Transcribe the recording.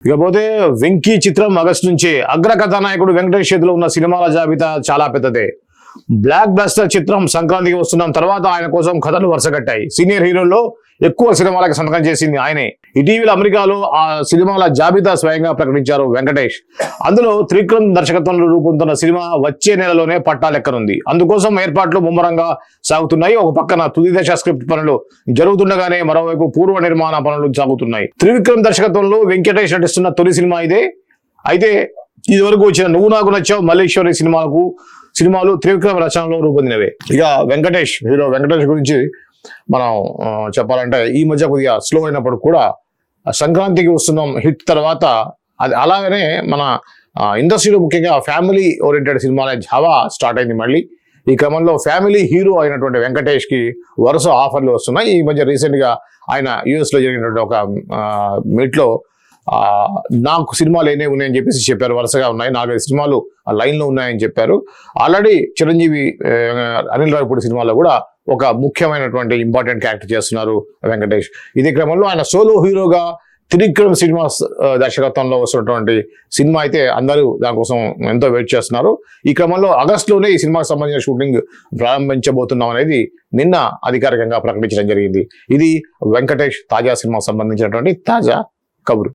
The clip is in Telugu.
ఇకపోతే వెంకీ చిత్రం ఆగస్టు నుంచి అగ్ర కథానాయకుడు వెంకటేష్ చేతిలో ఉన్న సినిమాల జాబితా చాలా పెద్దదే. బ్లాక్ బస్టర్ చిత్రం సంక్రాంతికి వస్తున్నాం తర్వాత ఆయన కోసం కథలు వరుసగట్టాయి. సీనియర్ హీరోల్లో ఎక్కువ సినిమాలకు సంతకం చేసింది ఆయనే. ఇటీవల అమెరికాలో ఆ సినిమాల జాబితా స్వయంగా ప్రకటించారు వెంకటేష్. అందులో త్రివిక్రమ్ దర్శకత్వంలో రూపొందుతున్న సినిమా వచ్చే నెలలోనే పట్టాలెక్కనుంది. అందుకోసం ఏర్పాట్లు ముమ్మరంగా సాగుతున్నాయి. ఒక పక్కన తుది దశ స్క్రిప్ట్ పనులు జరుగుతుండగానే మరోవైపు పూర్వ నిర్మాణ పనులు సాగుతున్నాయి. త్రివిక్రమ్ దర్శకత్వంలో వెంకటేష్ నటిస్తున్న తొలి సినిమా ఇదే. అయితే ఇదివరకు వచ్చిన నువ్వు నాకు నచ్చావు, మల్లేశ్వరి సినిమాలు త్రివిక్రమ్ రచనలో రూపొందినవే. ఇక హీరో వెంకటేష్ గురించి మనం చెప్పాలంటే ఈ మధ్య కొద్దిగా స్లో అయినప్పుడు కూడా సంక్రాంతికి వస్తున్నాం హిట్ తర్వాత అది అలాగనే మన ఇండస్ట్రీలో ముఖ్యంగా ఫ్యామిలీ ఓరియంటెడ్ సినిమాల హవా స్టార్ట్ అయింది మళ్ళీ. ఈ క్రమంలో ఫ్యామిలీ హీరో అయినటువంటి వెంకటేష్ కి వరుస ఆఫర్లు వస్తున్నాయి. ఈ మధ్య రీసెంట్ గా ఆయన యుఎస్ లో జరిగినటువంటి ఒక మీట్ లో నాకు సినిమాలు ఏనే ఉన్నాయని చెప్పేసి చెప్పారు. వరుసగా ఉన్నాయి, 4-5 సినిమాలు లైన్ లో ఉన్నాయని చెప్పారు. ఆల్రెడీ చిరంజీవి అనిల్ రావిపూడి సినిమాలో కూడా ఒక ముఖ్యమైనటువంటి ఇంపార్టెంట్ క్యారెక్టర్ చేస్తున్నారు వెంకటేష్. ఇదే క్రమంలో ఆయన సోలో హీరోగా త్రివిక్రమ్ సినిమాస్ దర్శకత్వంలో వస్తున్నటువంటి సినిమా అయితే అందరూ దానికోసం ఎంతో వెయిట్ చేస్తున్నారు. ఈ క్రమంలో ఆగస్టులోనే ఈ సినిమాకి సంబంధించిన షూటింగ్ ప్రారంభించబోతున్నాం అనేది నిన్న అధికారికంగా ప్రకటించడం జరిగింది. ఇది వెంకటేష్ తాజా సినిమాకు సంబంధించినటువంటి తాజా కబురు.